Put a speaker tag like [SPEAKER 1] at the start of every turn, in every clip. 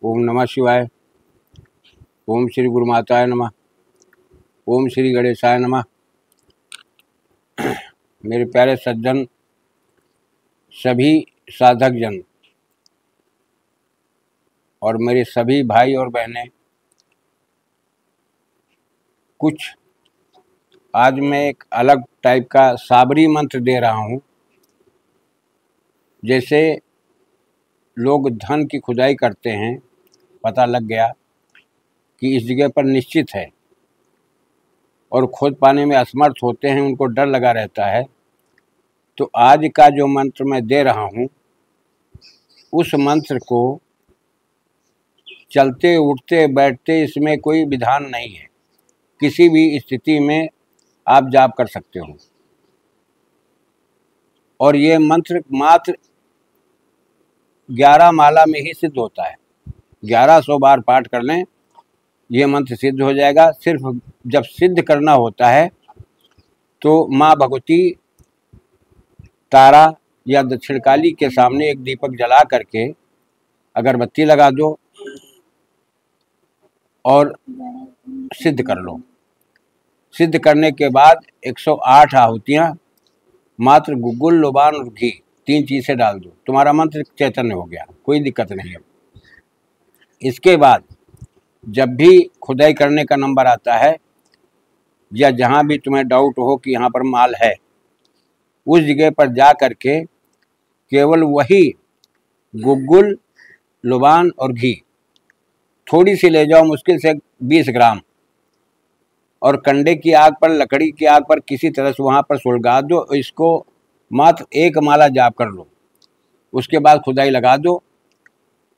[SPEAKER 1] ओम नमः शिवाय। ओम श्री गुरु माताय नमः। ओम श्री गणेशाय नमः। मेरे प्यारे सज्जन, सभी साधक जन और मेरे सभी भाई और बहनें, कुछ आज मैं एक अलग टाइप का साबरी मंत्र दे रहा हूँ। जैसे लोग धन की खुदाई करते हैं, पता लग गया कि इस जगह पर निश्चित है और खोद पाने में असमर्थ होते हैं, उनको डर लगा रहता है। तो आज का जो मंत्र मैं दे रहा हूँ, उस मंत्र को चलते उठते बैठते इसमें कोई विधान नहीं है, किसी भी स्थिति में आप जाप कर सकते हो। और ये मंत्र मात्र 11 माला में ही सिद्ध होता है। 1100 बार पाठ कर लें, ये मंत्र सिद्ध हो जाएगा। सिर्फ जब सिद्ध करना होता है तो माँ भगवती, तारा या दक्षिणकाली के सामने एक दीपक जला करके अगरबत्ती लगा दो और सिद्ध कर लो। सिद्ध करने के बाद 108 आहुतियाँ मात्र गुग्गुल, लोबान और घी, 3 चीज़ें डाल दो, तुम्हारा मंत्र चैतन्य हो गया, कोई दिक्कत नहीं है। इसके बाद जब भी खुदाई करने का नंबर आता है या जहाँ भी तुम्हें डाउट हो कि यहाँ पर माल है, उस जगह पर जा करके केवल वही गुग्गुल, लोबान और घी थोड़ी सी ले जाओ, मुश्किल से 20 ग्राम, और कंडे की आग पर, लकड़ी की आग पर किसी तरह से वहाँ पर सुलगा दो। इसको मात्र 1 माला जाप कर लो। उसके बाद खुदाई लगा दो।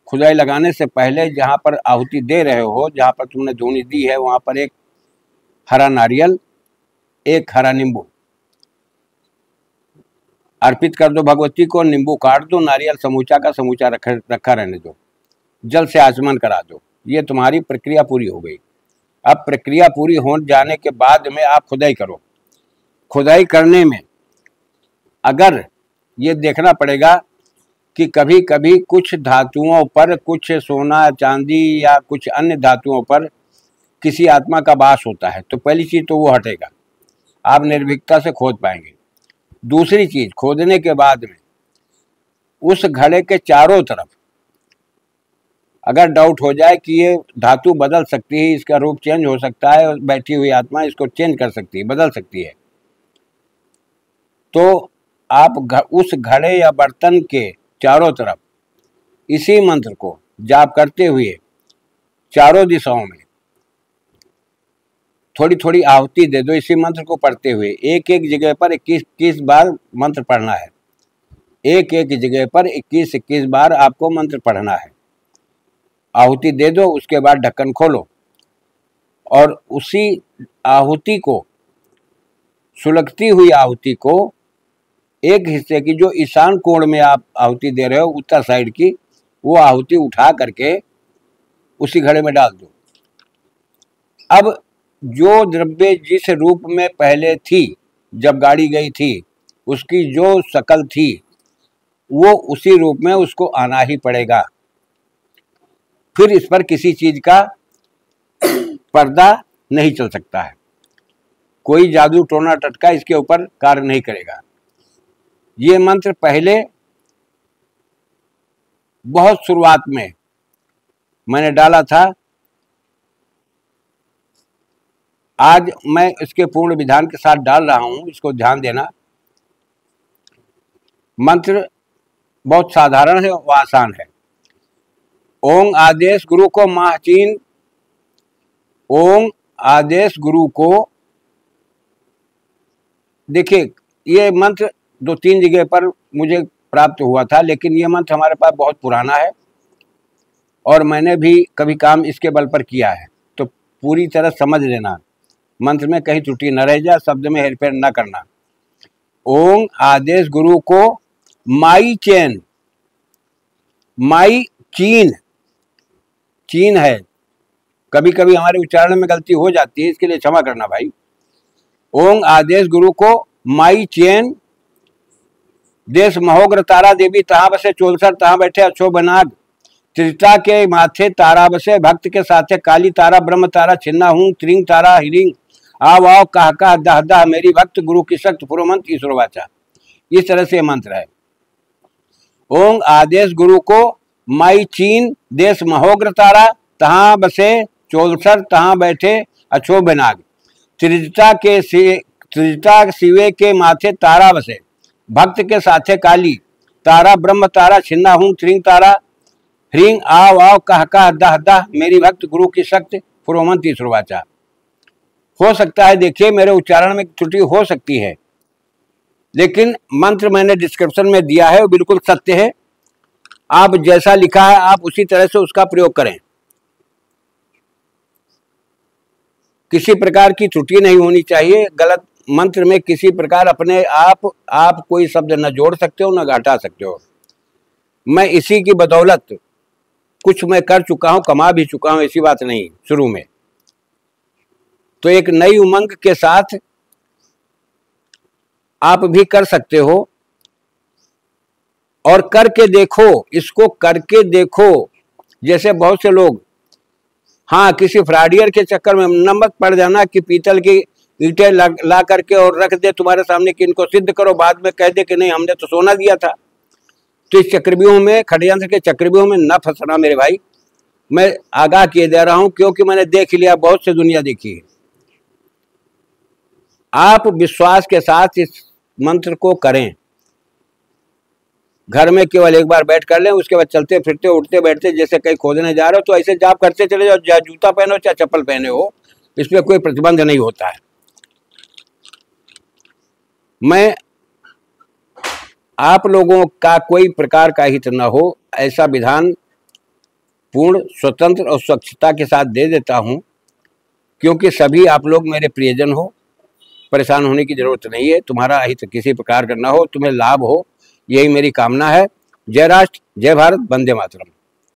[SPEAKER 1] खुदाई लगाने से पहले जहाँ पर आहुति दे रहे हो, जहाँ पर तुमने धूनी दी है, वहाँ पर एक हरा नारियल, एक हरा नींबू अर्पित कर दो भगवती को। नींबू काट दो, नारियल समूचा का समूचा रखा रहने दो, जल से आचमन करा दो। ये तुम्हारी प्रक्रिया पूरी हो गई। अब प्रक्रिया पूरी हो जाने के बाद में आप खुदाई करो। खुदाई करने में अगर ये देखना पड़ेगा कि कभी कभी कुछ धातुओं पर, कुछ सोना चांदी या कुछ अन्य धातुओं पर किसी आत्मा का वास होता है, तो पहली चीज़ तो वो हटेगा, आप निर्भीकता से खोद पाएंगे। दूसरी चीज़, खोदने के बाद में उस घड़े के चारों तरफ अगर डाउट हो जाए कि ये धातु बदल सकती है, इसका रूप चेंज हो सकता है, बैठी हुई आत्मा इसको चेंज कर सकती है, बदल सकती है, तो आप उस घड़े या बर्तन के चारों तरफ इसी मंत्र को जाप करते हुए चारों दिशाओं में थोड़ी थोड़ी आहुति दे दो। इसी मंत्र को पढ़ते हुए एक एक जगह पर 21 बार मंत्र पढ़ना है। एक एक जगह पर 21 बार आपको मंत्र पढ़ना है। आहुति दे दो, उसके बाद ढक्कन खोलो और उसी आहुति को, सुलगती हुई आहुति को, एक हिस्से की जो ईशान कोण में आप आहुति दे रहे हो, उत्तर साइड की, वो आहुति उठा करके उसी घड़े में डाल दो। अब जो द्रव्य जिस रूप में पहले थी, जब गाड़ी गई थी, उसकी जो शक्ल थी, वो उसी रूप में उसको आना ही पड़ेगा। फिर इस पर किसी चीज का पर्दा नहीं चल सकता है, कोई जादू टोना टटका इसके ऊपर कार्य नहीं करेगा। ये मंत्र पहले बहुत शुरुआत में मैंने डाला था, आज मैं इसके पूर्ण विधान के साथ डाल रहा हूं, इसको ध्यान देना। मंत्र बहुत साधारण है और आसान है। ओम आदेश गुरु को महाचीन, ओम आदेश गुरु को। देखिए, ये मंत्र 2-3 जगह पर मुझे प्राप्त हुआ था, लेकिन ये मंत्र हमारे पास बहुत पुराना है और मैंने भी कभी काम इसके बल पर किया है, तो पूरी तरह समझ लेना, मंत्र में कहीं त्रुटि न रह जाए, शब्द में हेरफेर न करना। ओम आदेश गुरु को माई चैन, माई चीन, चीन है, कभी कभी हमारे उच्चारण में गलती हो जाती है, इसके लिए क्षमा करना भाई। ओम आदेश गुरु को माई चैन, देश महोग्र तारा देवी तहाँ बसे 64 तहाँ बैठे अच्छो बनाग, त्रिजटा के माथे तारा बसे, भक्त के साथे काली तारा ब्रह्म तारा, छिन्ना हूं त्रिंग तारा हिरिंग, आव आव कह कह दह दह, मेरी भक्त गुरु की शक्त पुरोमंत ईश्वर वाचा। इस तरह से मंत्र है। ओंग आदेश गुरु को, माई चीन देश महोग्र तारा, तहां बसे चोलसर तहां बैठे अछोभ नाग। त्रिजटा शिवे के माथे तारा बसे, भक्त के साथे काली तारा ब्रह्म तारा, छिन्ना हूं त्रिंग तारा ह्रींग, आव आव कह कह दह दह, मेरी भक्त गुरु की शक्ति पुरोमंत ईश्वर वाचा। हो सकता है, देखिए मेरे उच्चारण में त्रुटि हो सकती है, लेकिन मंत्र मैंने डिस्क्रिप्शन में दिया है वो बिल्कुल सत्य है। आप जैसा लिखा है आप उसी तरह से उसका प्रयोग करें। किसी प्रकार की त्रुटि नहीं होनी चाहिए। गलत मंत्र में किसी प्रकार अपने आप कोई शब्द न जोड़ सकते हो न घटा सकते हो। मैं इसी की बदौलत कुछ मैं कर चुका हूं, कमा भी चुका हूं, ऐसी बात नहीं शुरू में। तो एक नई उमंग के साथ आप भी कर सकते हो और करके देखो, इसको करके देखो। जैसे बहुत से लोग, हाँ, किसी फ्रॉडियर के चक्कर में नमक पड़ जाना कि पीतल की ईंटें ला करके और रख दे तुम्हारे सामने कि इनको सिद्ध करो, बाद में कह दे कि नहीं हमने तो सोना दिया था। तो इस चक्रव्यूह में, षड्यंत्र के चक्रव्यूह में न फंसना मेरे भाई। मैं आगाह किए दे रहा हूं क्योंकि मैंने देख लिया, बहुत से दुनिया देखी है। आप विश्वास के साथ इस मंत्र को करें। घर में केवल एक बार बैठ कर लें, उसके बाद चलते फिरते उठते बैठते जैसे कहीं खोदने जा रहे हो तो ऐसे जाप करते चले जाओ, चाहे जूता पहनो चाहे चप्पल पहने हो, इसमें कोई प्रतिबंध नहीं होता है। मैं आप लोगों का कोई प्रकार का हित न हो ऐसा विधान पूर्ण स्वतंत्र और स्वच्छता के साथ दे देता हूं, क्योंकि सभी आप लोग मेरे प्रियजन हो। परेशान होने की जरूरत नहीं है। तुम्हारा हित किसी प्रकार का न हो, तुम्हें लाभ हो, यही मेरी कामना है। जय राष्ट्र, जय भारत, वंदे मातरम।